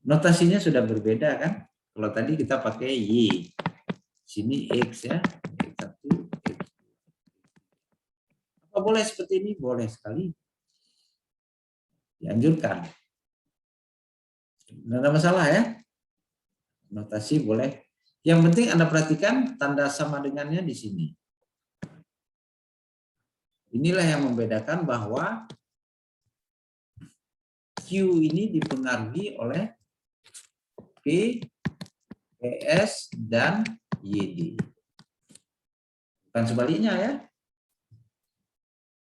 Notasinya sudah berbeda kan? Kalau tadi kita pakai Y. Sini X ya. X1, X2. Apa boleh seperti ini? Boleh sekali. Dianjurkan. Tidak ada masalah ya. Notasi boleh. Yang penting Anda perhatikan tanda sama dengannya di sini. Inilah yang membedakan bahwa Q ini dipengaruhi oleh P, PS, dan YD. Bukan sebaliknya ya.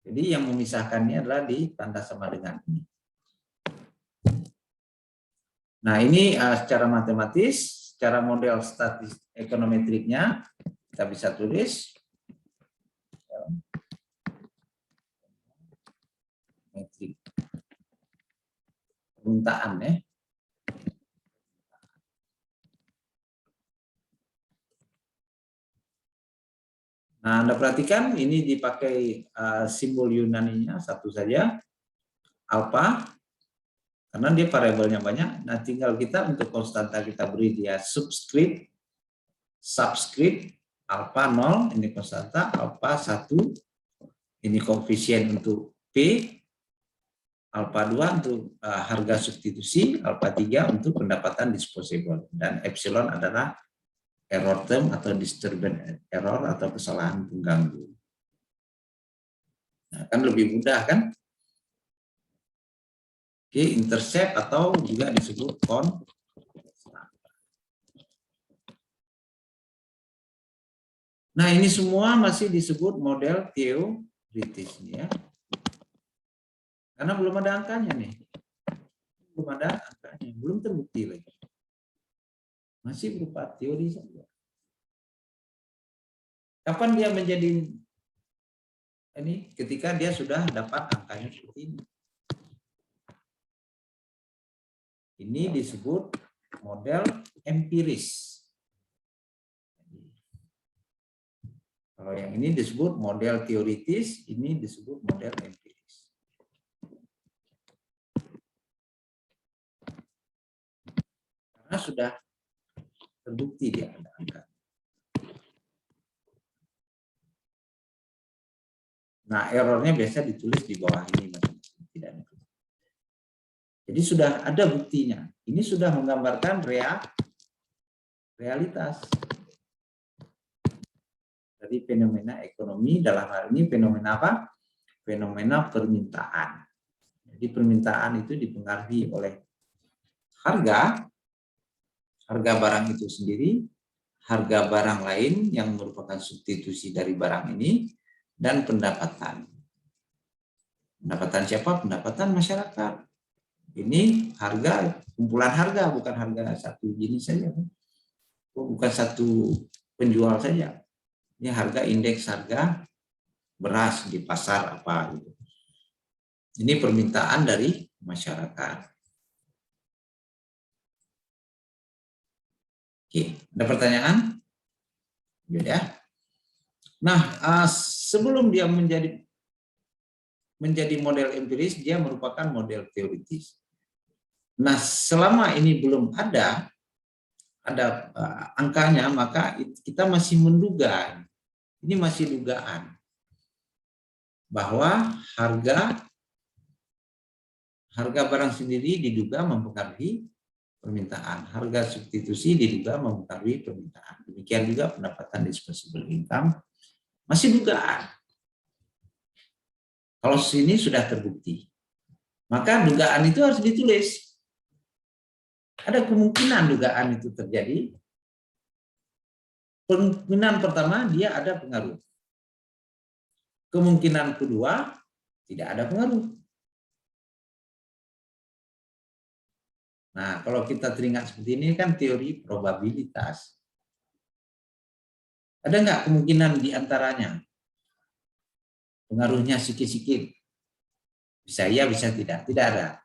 Jadi yang memisahkannya adalah di tanda sama dengan ini. Nah ini secara matematis secara model statis ekonometriknya, kita bisa tulis metrik permintaan ya. Nah, Anda perhatikan ini dipakai simbol Yunaninya satu saja, alpha, karena dia variabelnya banyak. Nah, tinggal kita untuk konstanta kita beri dia subscript, alpha 0, ini konstanta, alpha 1, ini koefisien untuk P, alpha 2 untuk harga substitusi, alpha 3 untuk pendapatan disposable, dan epsilon adalah error term atau disturbance error atau kesalahan pengganggu. Nah, kan lebih mudah kan? Oke, intercept atau juga disebut Nah, ini semua masih disebut model teoritis ya. Karena belum ada angkanya nih. Belum ada angkanya, belum terbukti lagi. Masih berupa teori saja. Kapan dia menjadi ini? Ketika dia sudah dapat angkanya seperti ini. Ini disebut model empiris. Kalau yang ini disebut model teoritis, ini disebut model empiris. Karena sudah terbukti dia ada angka. Nah, errornya biasa ditulis di bawah ini. Tidak ada. Jadi sudah ada buktinya. Ini sudah menggambarkan realitas dari fenomena ekonomi, dalam hal ini fenomena apa? Fenomena permintaan. Jadi permintaan itu dipengaruhi oleh harga barang itu sendiri, harga barang lain yang merupakan substitusi dari barang ini, dan pendapatan. Pendapatan siapa? Pendapatan masyarakat. Ini harga, kumpulan harga, bukan harga satu jenis saja. Bukan satu penjual saja. Ini harga, indeks harga beras di pasar apa gitu. Ini permintaan dari masyarakat. Oke, ada pertanyaan? Ya. Nah, sebelum dia menjadi model empiris, dia merupakan model teoritis. Nah, selama ini belum ada angkanya, maka kita masih menduga. Ini masih dugaan bahwa harga barang sendiri diduga mempengaruhi permintaan, harga substitusi diduga mempengaruhi permintaan. Demikian juga pendapatan disposable income masih dugaan. Kalau sini sudah terbukti, maka dugaan itu harus ditulis. Ada kemungkinan dugaan itu terjadi. Kemungkinan pertama, dia ada pengaruh. Kemungkinan kedua, tidak ada pengaruh. Nah, kalau kita teringat seperti ini kan teori probabilitas. Ada nggak kemungkinan di antaranya? Pengaruhnya sikit-sikit. Bisa iya, bisa tidak. Tidak ada.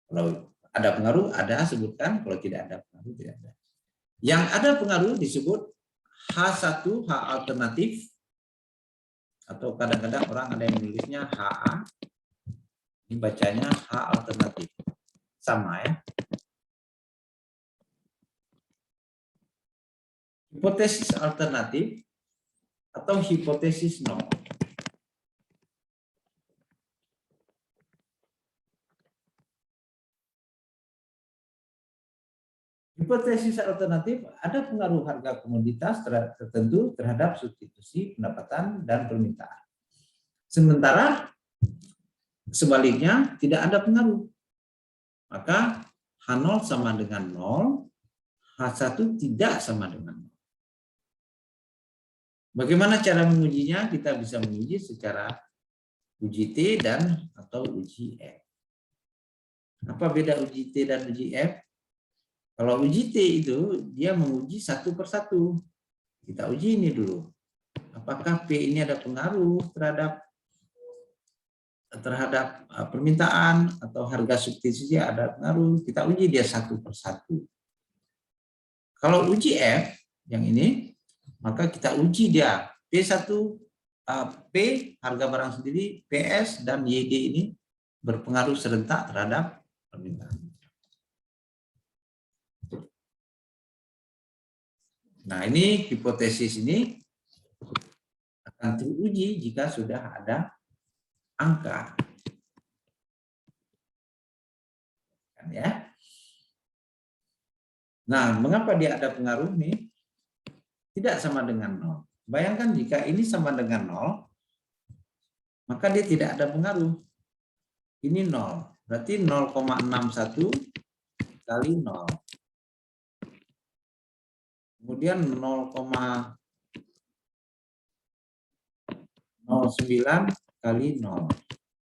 Kalau ada pengaruh, ada, sebutkan. Kalau tidak ada pengaruh, tidak ada. Yang ada pengaruh disebut H1, H alternatif. Atau kadang-kadang orang ada yang menulisnya HA. Ini bacanya H alternatif. Sama ya. Hipotesis alternatif atau hipotesis nol. Hipotesis alternatif ada pengaruh harga komoditas tertentu terhadap substitusi pendapatan dan permintaan. Sementara sebaliknya tidak ada pengaruh. Maka H0 sama dengan 0, H1 tidak sama dengan 0. Bagaimana cara mengujinya? Kita bisa menguji secara uji T dan atau uji F. Apa beda uji T dan uji F? Kalau uji T itu dia menguji satu persatu. Kita uji ini dulu. Apakah P ini ada pengaruh terhadap permintaan atau harga substitusi ada pengaruh? Kita uji dia satu persatu. Kalau uji F yang ini, maka kita uji dia P1, P harga barang sendiri, PS dan YD ini berpengaruh serentak terhadap permintaan. Nah, ini hipotesis ini akan teruji jika sudah ada angka. Kan ya? Nah, mengapa dia ada pengaruh nih? Tidak sama dengan 0. Bayangkan jika ini sama dengan 0, maka dia tidak ada pengaruh. Ini 0, berarti 0,61 kali 0. Kemudian 0,09 kali 0.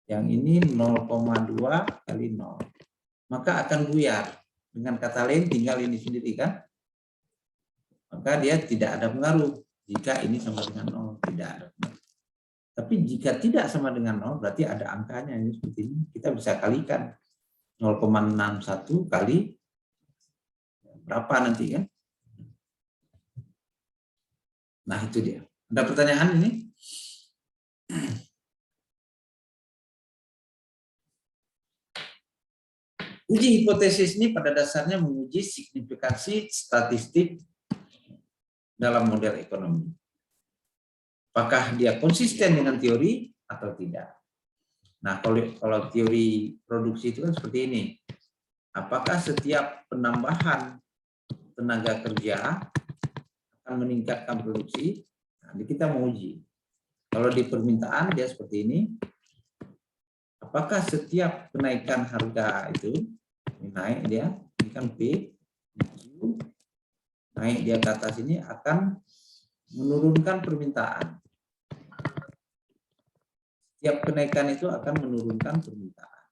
Yang ini 0,2 kali 0. Maka akan buyar. Dengan kata lain tinggal ini sendiri kan. Maka dia tidak ada pengaruh. Jika ini sama dengan 0, tidak ada pengaruh. Tapi jika tidak sama dengan 0, berarti ada angkanya. Ini seperti ini. Kita bisa kalikan. 0,61 kali berapa nanti kan. Nah, itu dia. Ada pertanyaan ini? Uji hipotesis ini pada dasarnya menguji signifikansi statistik dalam model ekonomi. Apakah dia konsisten dengan teori atau tidak? Nah, kalau teori produksi itu kan seperti ini. Apakah setiap penambahan tenaga kerja akan meningkatkan produksi? Nah, kita menguji. Kalau di permintaan dia seperti ini. Apakah setiap kenaikan harga itu naik dia, ini kan P, naik dia ke atas ini akan menurunkan permintaan. Setiap kenaikan itu akan menurunkan permintaan.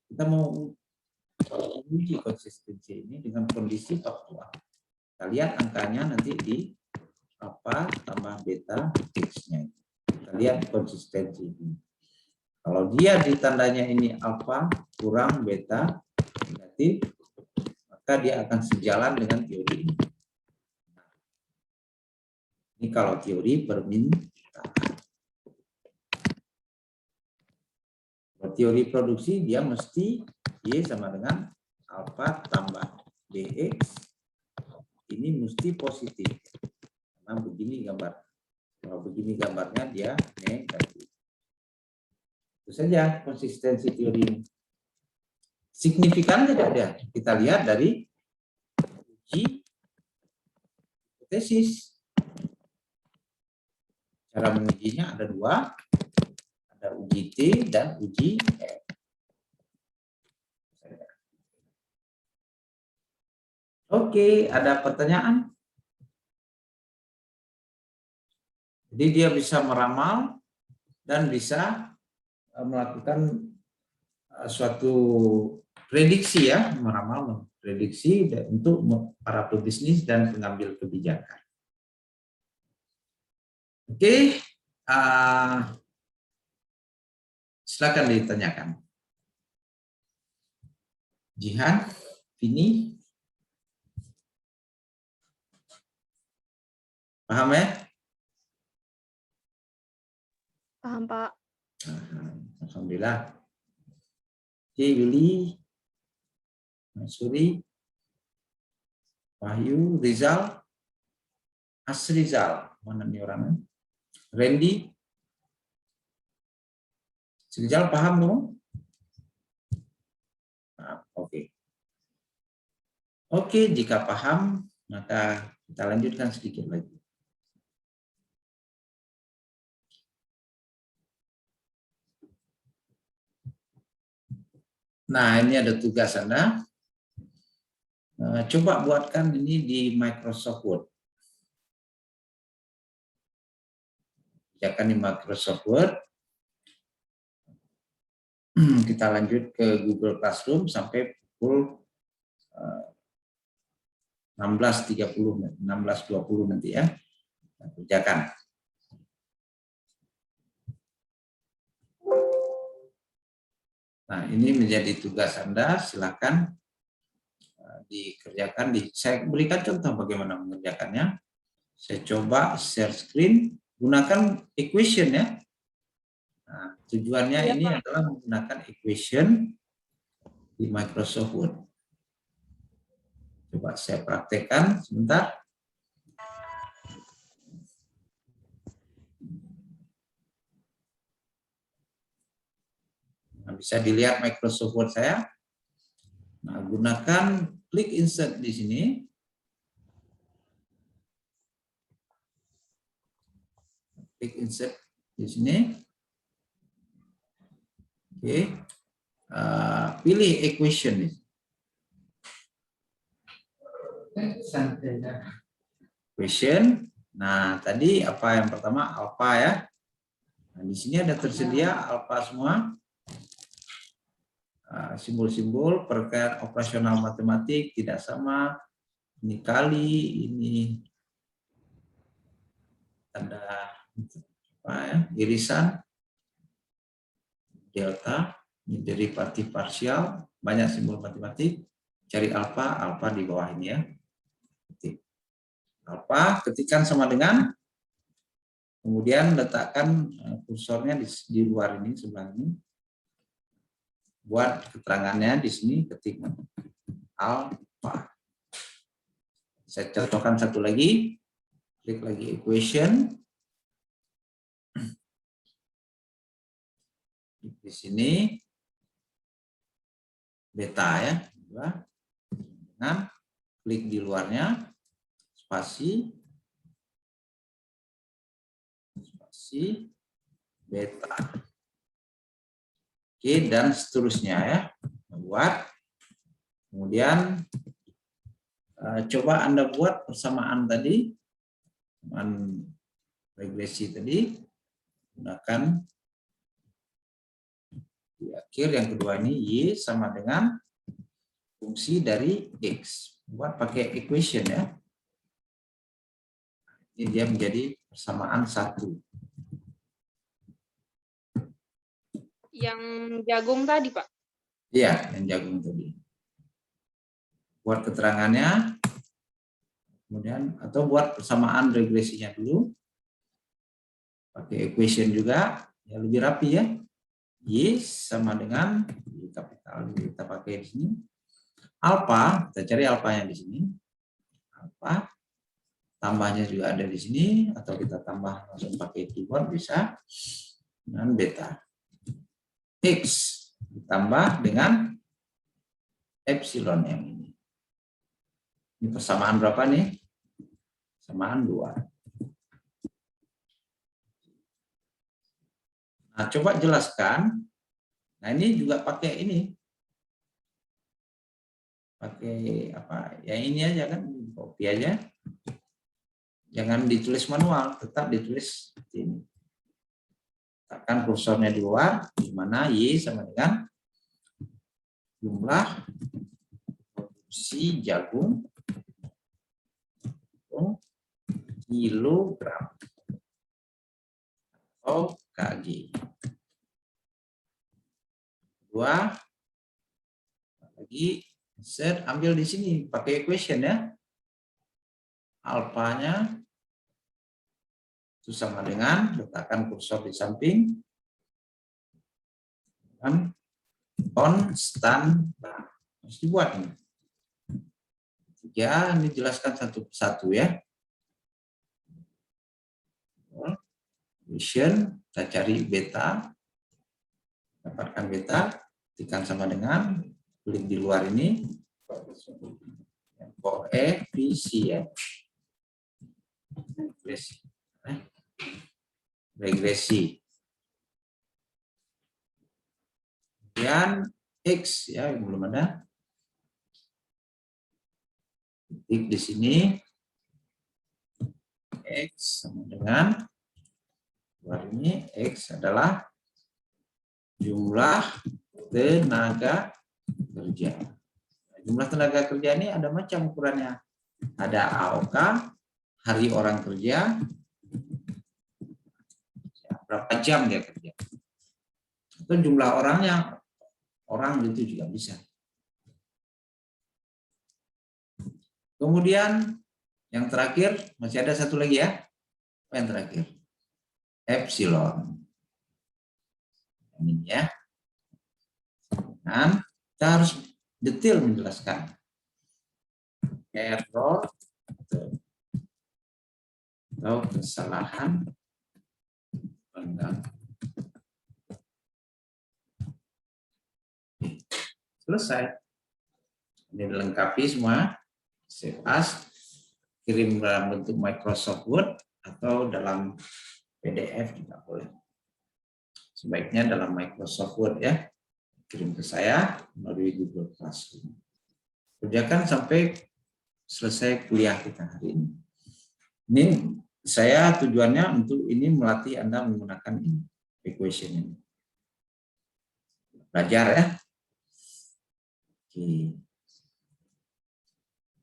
Kita mau uji konsistensi ini dengan kondisi faktual. Kita lihat angkanya nanti di alpha tambah beta X-nya. Kita lihat konsistensi ini. Kalau dia ditandanya ini alfa kurang beta negatif, maka dia akan sejalan dengan teori ini. Ini kalau teori permintaan. Kalau teori produksi dia mesti Y sama dengan alfa tambah BX. Ini mesti positif. Karena begini gambar. Kalau begini gambarnya dia negatif. Itu saja konsistensi teori ini. Signifikan tidak ada. Kita lihat dari uji hipotesis. Cara mengujinya ada dua. Ada uji T dan uji F. Oke, ada pertanyaan? Jadi dia bisa meramal dan bisa melakukan suatu prediksi ya, meramal, prediksi untuk para pebisnis dan pengambil kebijakan. Oke, silakan ditanyakan. Jihan, Vini, paham ya? Paham, Pak. Alhamdulillah. Oke, Yuli, Masuri, Wahyu, Rizal, Asrizal, mana nih orangnya? Randy, Rizal paham dong? Nah, oke. Oke, jika paham, maka kita lanjutkan sedikit lagi. Nah, ini ada tugas Anda. Coba buatkan ini di Microsoft Word. Kerjakan di Microsoft Word. Kita lanjut ke Google Classroom sampai pukul 16.30, 16.20 nanti ya. Kita kerjakan. Nah, ini menjadi tugas Anda, silakan dikerjakan. Saya berikan contoh bagaimana mengerjakannya. Saya coba share screen, gunakan equation ya. Nah, tujuannya Iya, ini Pak. adalah menggunakan equation di Microsoft Word. Coba saya praktekkan sebentar. Nah, bisa dilihat Microsoft Word saya. Nah, gunakan klik insert di sini. Klik insert di sini. Oke. Pilih equation. Equation. Nah, tadi apa yang pertama? Alpha ya. Nah, di sini ada tersedia alpha semua. Simbol-simbol perkara operasional matematik tidak sama. Ini kali, ini tanda apa ya? Irisan, delta, ini derivatif parsial, banyak simbol matematik. Cari alpha, alpha di bawah ini ya. Alpha ketikkan sama dengan, kemudian letakkan kursornya di luar ini, sebelah ini. Buat keterangannya di sini, ketik alpha. Saya contohkan satu lagi, klik lagi equation. Di sini beta ya, dengan klik di luarnya, spasi beta. Oke, dan seterusnya ya. Buat. Kemudian coba Anda buat persamaan tadi, regresi tadi, gunakan di akhir yang kedua ini Y sama dengan fungsi dari X. Buat pakai equation ya. Ini dia menjadi persamaan 1. Yang jagung tadi, Pak? Iya, yang jagung tadi. Buat keterangannya, kemudian atau buat persamaan regresinya dulu. Pakai equation juga, ya lebih rapi ya. Y sama dengan Y kapital, kita pakai di sini. Alpha, kita cari alfanya di sini. Alpha, tambahnya juga ada di sini, atau kita tambah langsung pakai keyboard bisa. Dan beta. X ditambah dengan epsilon yang ini. Ini persamaan berapa nih? Persamaan 2. Nah, coba jelaskan. Nah, ini juga pakai ini. Pakai apa? Ya ini aja kan, copy aja. Jangan ditulis manual, tetap ditulis seperti ini. Tekan kursornya di luar, di mana Y sama dengan jumlah produksi jagung kilogram atau kg. Dua lagi, set ambil di sini pakai equation ya. Alfanya itu sama dengan, letakkan kursor di samping, dan konstan. Harus dibuat ini. Ya, ini jelaskan satu persatu ya. Equation, kita cari beta, dapatkan beta, tekan sama dengan, klik di luar ini, koefisien. Regresi. Kemudian X ya, yang belum ada. Klik di sini. X sama dengan luar ini, X adalah jumlah tenaga kerja. Jumlah tenaga kerja ini ada macam ukurannya. Ada AOK, hari orang kerja, berapa jam dia kerja. Atau jumlah orangnya, orang itu juga bisa. Kemudian yang terakhir, masih ada satu lagi ya. Apa yang terakhir? Epsilon. Ini ya. Dan kita harus detail menjelaskan. Error atau kesalahan selesai. Ini dilengkapi semua. Save as, kirim dalam bentuk Microsoft Word atau dalam PDF juga boleh. Sebaiknya dalam Microsoft Word ya. Kirim ke saya melalui Google Classroom. Kerjakan sampai selesai kuliah kita hari ini. Ini saya tujuannya untuk ini melatih Anda menggunakan ini, equation ini. Belajar ya. Oke.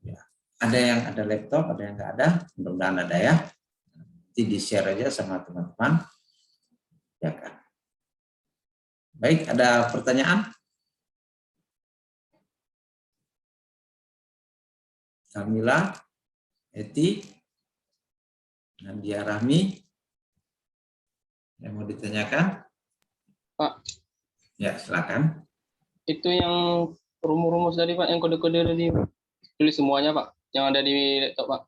Ya. Ada yang ada laptop, ada yang nggak ada. Mudah-mudahan ada ya. Nanti di-share aja sama teman-teman. Ya kan. Baik, ada pertanyaan? Kamila, Eti, Nadia Rahmi, yang mau ditanyakan? Pak. Ya, silakan. Itu yang rumus-rumus tadi Pak, yang kode-kode tadi tulis semuanya Pak, yang ada di laptop Pak.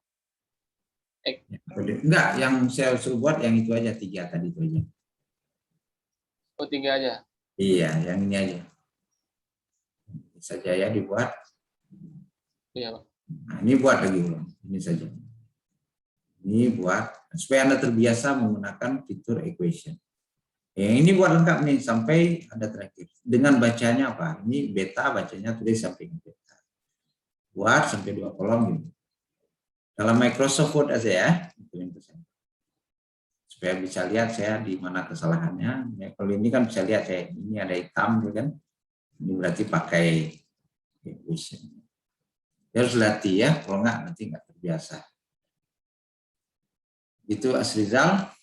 Enggak, yang saya suruh buat yang itu aja, 3 tadi itu aja. Oh 3 aja. Iya, yang ini aja. Ini saja ya dibuat. Iya Pak. Nah, ini buat lagi ulang. Ini saja. Ini buat supaya Anda terbiasa menggunakan fitur equation. Yang ini buat lengkap nih sampai ada terakhir. Dengan bacanya apa? Ini beta, bacanya tulis sampai beta. Buat sampai 2 kolom gitu. Dalam Microsoft Word aja ya. Supaya bisa lihat saya di mana kesalahannya. Ya, kalau ini kan bisa lihat saya ini ada hitam kan. Ini berarti pakai equation. Harus latih ya, kalau enggak nanti enggak terbiasa. Itu Asrizal.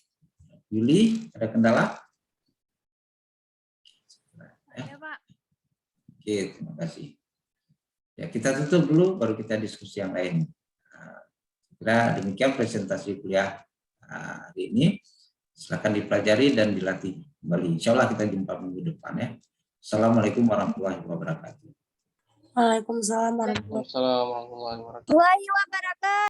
Yuli, ada kendala? Ada, Pak. Oke, terima kasih. Ya, kita tutup dulu, baru kita diskusi yang lain. Kira demikian presentasi kuliah hari ini. Silakan dipelajari dan dilatih kembali. Insya Allah kita jumpa minggu depan ya. Assalamualaikum warahmatullahi wabarakatuh. Waalaikumsalam warahmatullahi Waalaikumsalam warahmatullahi wabarakatuh.